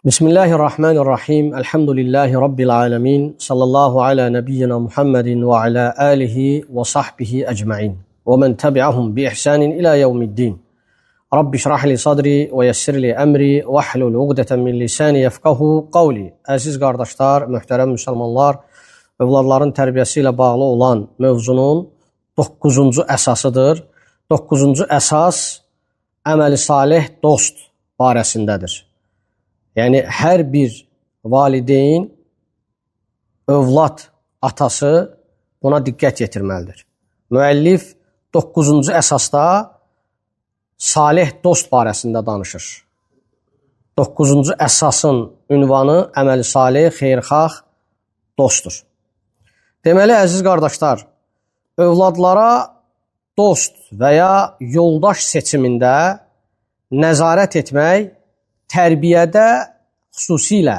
Bismillahirrahmanirrahim. Elhamdülillahi Rabbil alemin. Sallallahu ala nebiyyina Muhammedin ve ala alihi ve sahbihi ecma'in. Ve men tabi'ahum bi ihsanin ila yevmiddin. Rabbi şrah li sadri ve yessir li emri ve hlul uqdeten min lisani yefqahu qavli. Əziz qardaşlar, möhtərəm müsəlmanlar, övladların tərbiyəsi ilə bağlı olan mövzunun 9-cu əsasıdır. 9-cu əsas əməli salih dost barəsindədir. Yəni, hər bir valideyn, övlad atası buna diqqət yetirməlidir. Müəllif 9-cu əsasda salih dost barəsində danışır. 9-cu əsasın ünvanı əməli salih, xeyirxah dostdur. Deməli, əziz qardaşlar, övladlara dost və ya yoldaş seçimində nəzarət etmək, tərbiyədə, xüsusilə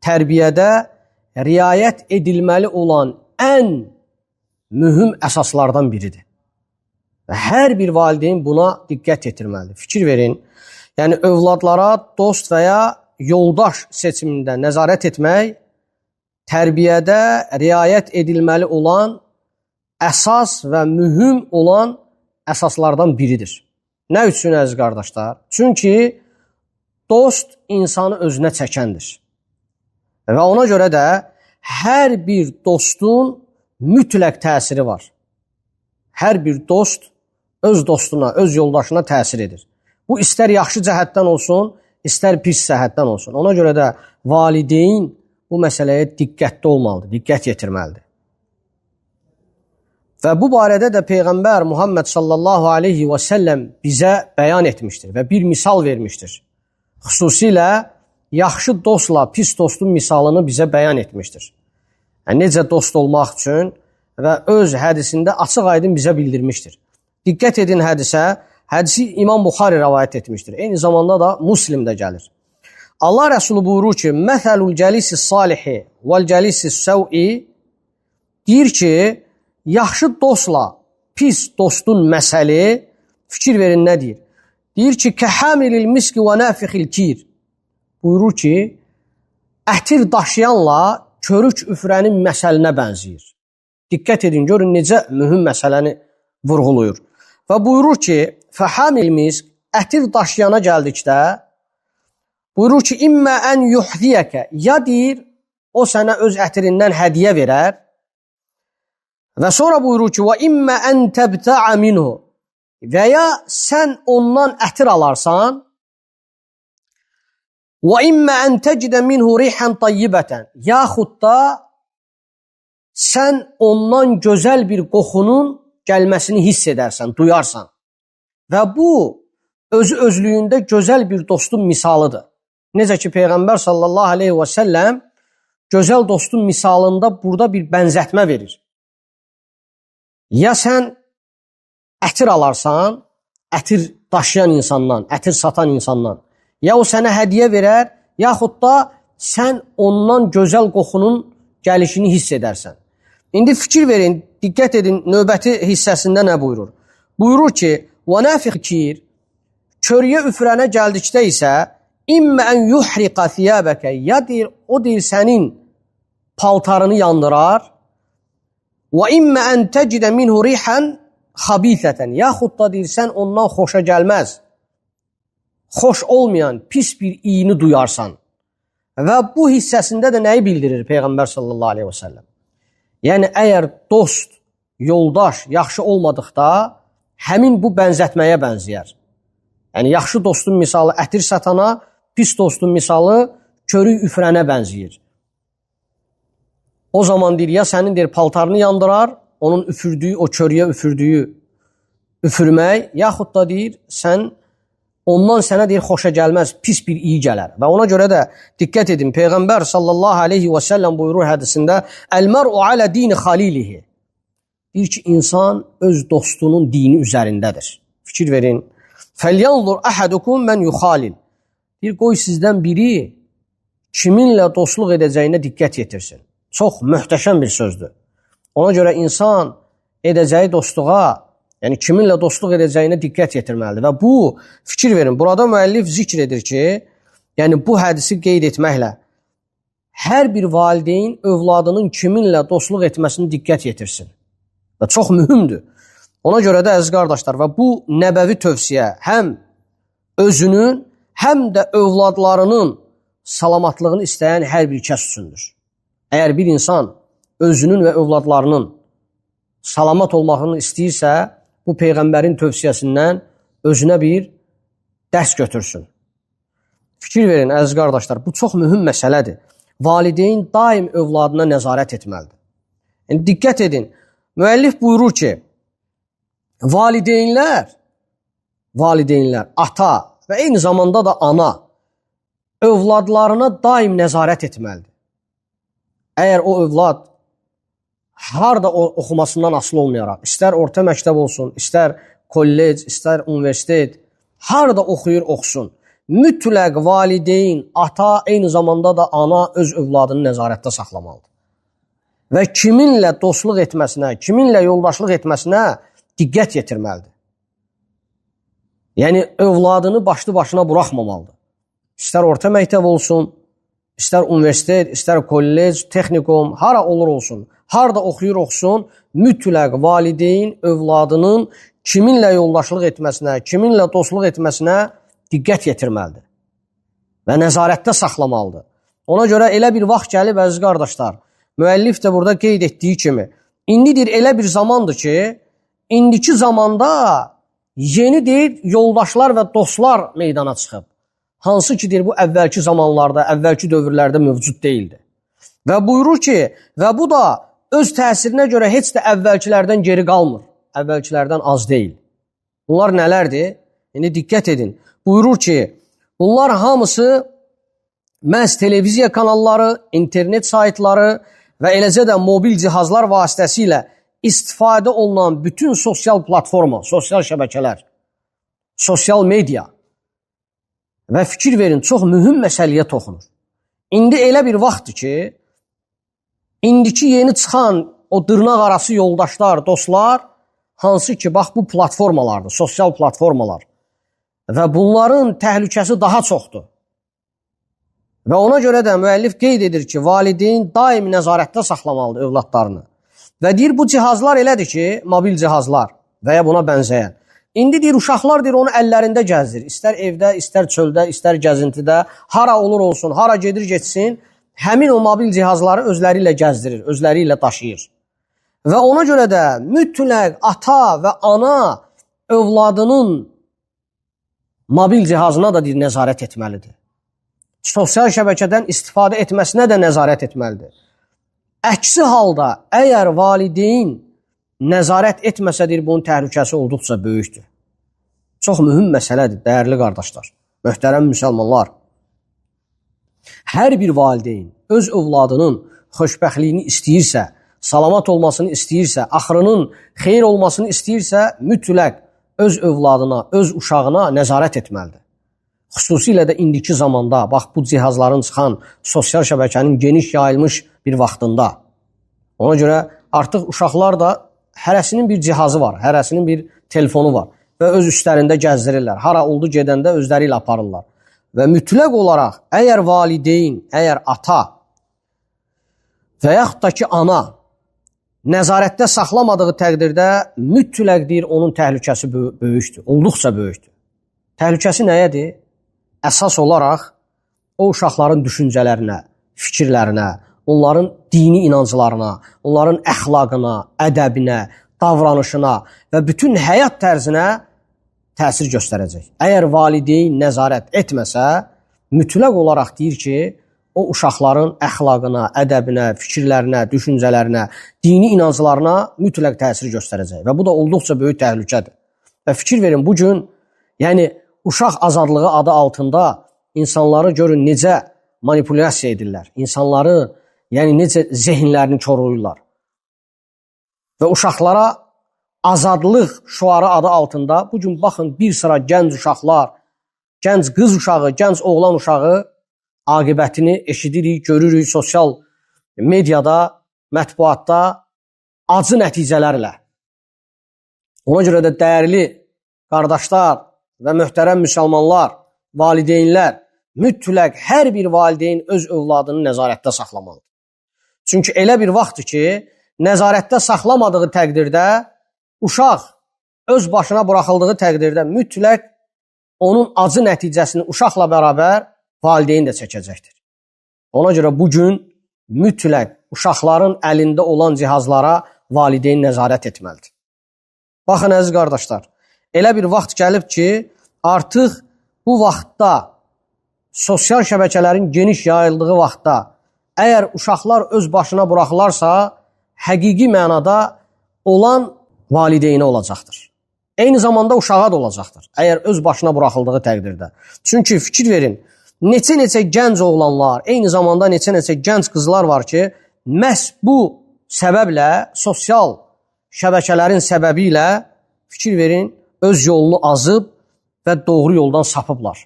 tərbiyədə riayət edilməli olan ən mühüm əsaslardan biridir. Və hər bir valideyn buna diqqət yetirməlidir. Fikir verin, yəni övladlara dost və ya yoldaş seçimində nəzarət etmək, tərbiyədə riayət edilməli olan əsas və mühüm olan əsaslardan biridir. Nə üçün, əziz qardaşlar? Çünki dost insanı özünə çəkəndir. Və ona görə də hər bir dostun mütləq təsiri var. Hər bir dost öz dostuna, öz yoldaşına təsir edir. Bu, istər yaxşı cəhətdən olsun, istər pis cəhətdən olsun. Ona görə də valideyn bu məsələyə diqqətli olmalıdır, diqqət yetirməlidir. Və bu barədə də Peyğəmbər Muhammed sallallahu aleyhi və səlləm bizə bəyan etmişdir və bir misal vermişdir. Xüsusilə yaxşı dostla pis dostun misalını bizə bəyan etmişdir. Yəni, necə dost olmaq üçün və öz hədisində açıq-aydın bizə bildirmişdir. Diqqət edin hədisə, hədisi İmam Buxari rəvayət etmişdir. Eyni zamanda da Müslimdə gəlir. Allah Rəsulü buyurur ki, Məsəlul cəlisi salihi vəl cəlisi səv'i, deyir ki, yaxşı dostla pis dostun məsəli, fikir verin nə deyir? Deyir ki, kəhəmilil miski və nəfixil kir. Buyurur ki, ətir daşıyanla körük üfrənin məsəlinə bənziyir. Diqqət edin, görün necə mühüm məsələni vurğuluyur. Və buyurur ki, fəhəmil misk, ətir daşıyana gəldikdə, buyurur ki, immə ən yuhdiyəkə, ya deyir, o sənə öz ətirindən hədiyə verər. Və sonra buyurur ki, və immə ən təbtəə minhu, və ya sən ondan ətir alarsan, və immə ən təcdə minhu rihən tayyibətən, yaxud da sən ondan gözəl bir qoxunun gəlməsini hiss edərsən, duyarsan. Və bu, özü-özlüyündə gözəl bir dostun misalıdır. Necə ki, Peyğəmbər sallallahu aleyhi və səlləm gözəl dostun misalında burada bir bənzətmə verir. Ya sən ətir alarsan, ətir daşıyan insandan, ətir satan insandan, ya o sənə hədiyə verər, yaxud da sən ondan gözəl qoxunun gəlişini hiss edərsən. İndi fikir verin, diqqət edin, növbəti hissəsində nə buyurur? Buyurur ki, وَنَافِقْ kir, körüyə üfrənə gəldikdə isə, İmmə ən yuhriqa thiyabəkə, ya deyir, o deyir sənin paltarını yandırar, وَإِمَّ أَنْ تَجِدَ مِنْهُ رِيحًا xabithətən, yaxud da deyir, sən ondan xoşa gəlməz, xoş olmayan, pis bir iyini duyarsan. Və bu hissəsində də nəyi bildirir Peyğəmbər sallallahu aleyhi və səlləm? Yəni, əgər dost, yoldaş yaxşı olmadıqda, həmin bu bənzətməyə bənzəyər. Yəni, yaxşı dostun misalı ətir satana, pis dostun misalı körük üfrənə bənzəyir. O zaman deyir, ya sənin deyir, paltarını yandırar, onun üfürdüyü, o körüyə üfürdüyü üfürmək, yaxud da deyir, sən ondan sənə deyir, xoşa gəlməz, pis bir iyi gələr. Və ona görə də diqqət edin, Peyğəmbər sallallahu aleyhi və səlləm buyurur hədisində, Əl-mər'u alə dini xalilihi. Deyir ki, insan öz dostunun dini üzərindədir. Fikir verin. Fəlyanzur əhədukum mən yuxalil. Deyir, qoy sizdən biri kiminlə dostluq edəcəyinə diqqət yetirsin. Çox möhtəşəm bir sözdür. Ona görə insan edəcəyi dostluğa, yəni kiminlə dostluq edəcəyinə diqqət yetirməlidir. Və bu, fikir verin, burada müəllif zikr edir ki, yəni bu hədisi qeyd etməklə hər bir valideyn övladının kiminlə dostluq etməsini diqqət yetirsin. Və çox mühümdür. Ona görə də əziz qardaşlar, və bu nəbəvi tövsiyə həm özünün, həm də övladlarının salamatlığını istəyən hər bir kəs üçündür. Əgər bir insan özünün və övladlarının salamat olmağını istəyirsə, bu Peyğəmbərin tövsiyəsindən özünə bir dərs götürsün. Fikir verin, əziz qardaşlar, bu çox mühüm məsələdir. Valideyn daim övladına nəzarət etməlidir. Yəni, diqqət edin, müəllif buyurur ki, valideynlər, ata və eyni zamanda da ana övladlarına daim nəzarət etməlidir. Əgər o övlad harda oxumasından asılı olmayaraq, istər orta məktəb olsun, istər kollec, istər universitet, harda oxuyur, oxusun, mütləq valideyn, ata, eyni zamanda da ana öz övladını nəzarətdə saxlamalıdır. Və kiminlə dostluq etməsinə, kiminlə yoldaşlıq etməsinə diqqət yetirməlidir. Yəni, övladını başlı başına buraxmamalıdır. İstər orta məktəb olsun, istər universitet, istər kollec, texnikum, hara olur olsun, harda oxuyur, oxusun, mütləq valideyn övladının kiminlə yoldaşlıq etməsinə, kiminlə dostluq etməsinə diqqət yetirməlidir və nəzarətdə saxlamalıdır. Ona görə elə bir vaxt gəlib, əziz qardaşlar, müəllif də burada qeyd etdiyi kimi, indidir elə bir zamandır ki, indiki zamanda yeni yoldaşlar və dostlar meydana çıxıb. Hansı ki, bu əvvəlki zamanlarda, əvvəlki dövrlərdə mövcud deyildi. Və buyurur ki, və bu da öz təsirinə görə heç də əvvəlkilərdən geri qalmır. Əvvəlkilərdən az deyil. Bunlar nələrdir? Yəni, diqqət edin. Buyurur ki, bunlar hamısı məhz televiziya kanalları, internet saytları və eləcə də mobil cihazlar vasitəsilə istifadə olunan bütün sosial platforma, sosial şəbəkələr, sosial media və fikir verin, çox mühüm məsələyə toxunur. İndi elə bir vaxtdır ki, indiki yeni çıxan o dırnaq arası yoldaşlar, dostlar, hansı ki, bax bu platformalardır, sosial platformalar və bunların təhlükəsi daha çoxdur. Və ona görə də müəllif qeyd edir ki, valideyn daim nəzarətdə saxlamalıdır övladlarını. Və deyir, bu cihazlar elədir ki, mobil cihazlar və ya buna bənzəyən. İndi deyir, uşaqlar deyir, onu əllərində gəzdir. İstər evdə, istər çöldə, istər gəzintidə, hara olur olsun, hara gedir getsin, həmin o mobil cihazları özləri ilə gəzdirir, özləri ilə daşıyır. Və ona görə də mütləq ata və ana övladının mobil cihazına da deyir, nəzarət etməlidir. Sosial şəbəkədən istifadə etməsinə də nəzarət etməlidir. Əksi halda, əgər valideyn nəzarət etməsədir, bunun təhlükəsi olduqca böyükdür. Çox mühüm məsələdir, dəyərli qardaşlar, möhtərəm müsəlmanlar. Hər bir valideyn öz övladının xoşbəxtliyini istəyirsə, salamat olmasını istəyirsə, axırının xeyir olmasını istəyirsə, mütləq öz övladına, öz uşağına nəzarət etməlidir. Xüsusilə də indiki zamanda, bax bu cihazların çıxan sosial şəbəkənin geniş yayılmış bir vaxtında. Ona görə artıq uşaqlar da hərəsinin bir cihazı var, hərəsinin bir telefonu var və öz üstlərində gəzdirirlər. Hara oldu gedəndə özləri ilə aparırlar. Və mütləq olaraq əgər valideyn, əgər ata və yaxud da ki ana nəzarətdə saxlamadığı təqdirdə mütləq deyir, onun təhlükəsi böyükdür, olduqca böyükdür. Təhlükəsi nəyədir? Əsas olaraq o uşaqların düşüncələrinə, fikirlərinə, onların dini inanclarına, onların əxlaqına, ədəbinə, davranışına və bütün həyat tərzinə təsir göstərəcək. Əgər valideyn nəzarət etməsə, mütləq olaraq deyir ki, o uşaqların əxlaqına, ədəbinə, fikirlərinə, düşüncələrinə, dini inanclarına mütləq təsir göstərəcək. Və bu da olduqca böyük təhlükədir. Və fikir verin, bugün, yəni uşaq azadlığı adı altında insanları görün necə manipulyasiya edirlər. İnsanları, yəni necə zehinlərini koruyurlar. Və uşaqlara azadlıq şüarı adı altında bugün baxın bir sıra gənc uşaqlar, gənc qız uşağı, gənc oğlan uşağı aqibətini eşidirik, görürük sosial mediada, mətbuatda acı nəticələrlə. Ona görə də dəyərli qardaşlar və möhtərəm müsəlmanlar, valideynlər, mütləq hər bir valideyn öz övladını nəzarətdə saxlamalıdır. Çünki elə bir vaxtdır ki, nəzarətdə saxlamadığı təqdirdə uşaq öz başına buraxıldığı təqdirdə mütləq onun acı nəticəsini uşaqla bərabər valideyn də çəkəcəkdir. Ona görə bugün mütləq uşaqların əlində olan cihazlara valideyn nəzarət etməlidir. Baxın əziz qardaşlar, elə bir vaxt gəlib ki, artıq bu vaxtda sosial şəbəkələrin geniş yayıldığı vaxtda əgər uşaqlar öz başına buraxılarsa, həqiqi mənada olan valideynə olacaqdır. Eyni zamanda uşağa da olacaqdır, əgər öz başına buraxıldığı təqdirdə. Çünki fikir verin, neçə gənc oğlanlar, eyni zamanda neçə gənc qızlar var ki, məhz bu səbəblə, sosial şəbəkələrin səbəbi ilə fikir verin, öz yolunu azıb və doğru yoldan sapıblar.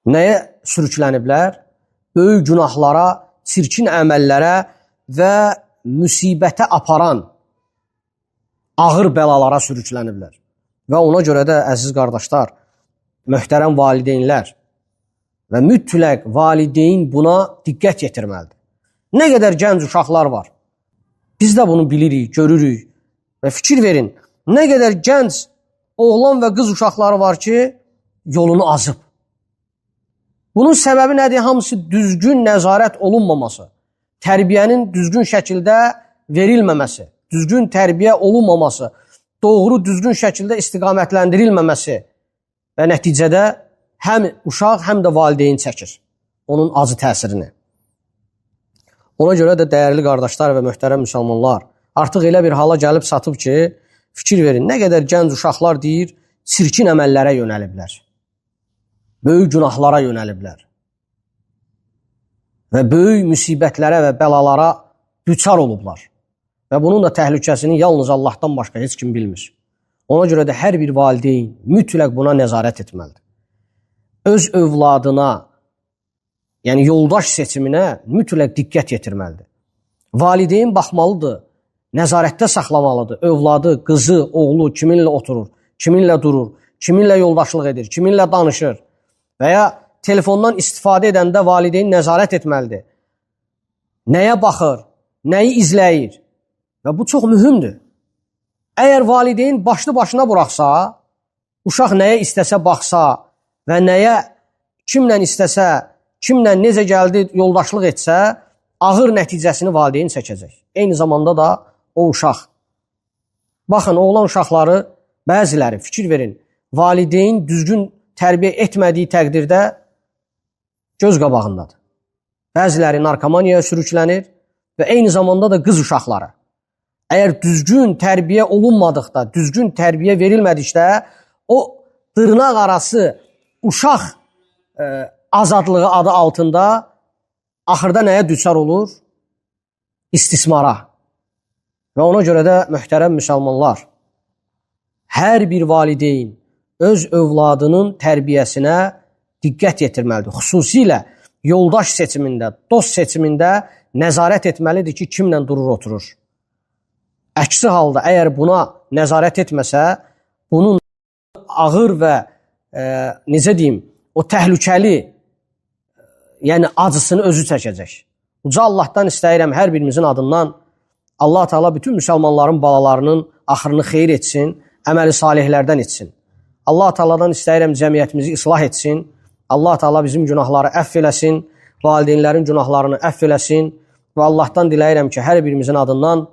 Nəyə sürükləniblər? Böyük günahlara, çirkin əməllərə və müsibətə aparan ağır bəlalara sürükləniblər. Və ona görə də əziz qardaşlar, möhtərəm valideynlər və mütləq valideyn buna diqqət yetirməlidir. Nə qədər gənc uşaqlar var. Biz də bunu bilirik, görürük və fikir verin. Nə qədər gənc oğlan və qız uşaqları var ki, yolunu azıb. Bunun səbəbi nədir? Hamısı düzgün nəzarət olunmaması, tərbiyənin düzgün şəkildə verilməməsi, düzgün tərbiyə olunmaması, doğru düzgün şəkildə istiqamətləndirilməməsi və nəticədə həm uşaq, həm də valideyn çəkir onun acı təsirini. Ona görə də dəyərli qardaşlar və möhtərəm müsəlmanlar, artıq elə bir hala gəlib satıb ki, fikir verin, nə qədər gənc uşaqlar deyir, çirkin əməllərə yönəliblər. Böyük günahlara yönəliblər və böyük müsibətlərə və bəlalara düçar olublar. Və bunun da təhlükəsini yalnız Allahdan başqa heç kim bilmir. Ona görə də hər bir valideyn mütləq buna nəzarət etməlidir. Öz övladına, yəni yoldaş seçiminə mütləq diqqət yetirməlidir. Valideyn baxmalıdır, nəzarətdə saxlamalıdır. Övladı, qızı, oğlu kiminlə oturur, kiminlə durur, kiminlə yoldaşlıq edir, kiminlə danışır. Və ya telefondan istifadə edəndə valideyn nəzarət etməlidir. Nəyə baxır, nəyi izləyir? Və bu çox mühümdür. Əgər valideyn başlı başına buraxsa, uşaq nəyə istəsə baxsa və nəyə, kimlə istəsə, kimlə necə gəldi yoldaşlıq etsə, ağır nəticəsini valideyn çəkəcək. Eyni zamanda da o uşaq. Baxın, oğlan uşaqları, bəziləri, fikir verin, valideyn düzgün tərbiyə etmədiyi təqdirdə göz qabağındadır. Bəziləri narkomaniyaya sürüklənir və eyni zamanda da qız uşaqları. Əgər düzgün tərbiyə olunmadıqda, düzgün tərbiyə verilmədikdə, o dırnaq arası uşaq azadlığı adı altında axırda nəyə düçar olur? İstismara. Və ona görə də möhtərəm müsəlmanlar, hər bir valideyn öz övladının tərbiyəsinə diqqət yetirməlidir. Xüsusilə yoldaş seçimində, dost seçimində nəzarət etməlidir ki, kimlə durur, oturur. Əksi halda, əgər buna nəzarət etməsə, bunun ağır və necə deyim, o təhlükəli, yəni acısını özü çəkəcək. Uca Allahdan istəyirəm hər birimizin adından Allah Teala bütün müsəlmanların balalarının axırını xeyir etsin, əməli salihlərdən etsin. Allah Teala'dan istəyirəm cəmiyyətimizi islah etsin. Allah Teala bizim günahları əff eləsin, valideynlərin günahlarını əff eləsin və Allahdan diləyirəm ki, hər birimizin adından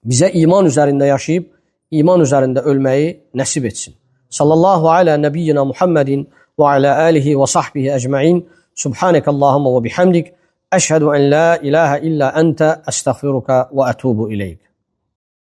bizə iman üzərində yaşayıb, iman üzərində ölməyi nəsib etsin. Sallallahu alə nəbiyyina Muhammedin və alə alihi və sahbihi əcməin. Subhanəkəllahumma və bihamdik. Əşhədu ən la ilahə illə əntə əstəğfiruka və ətubu ileyk.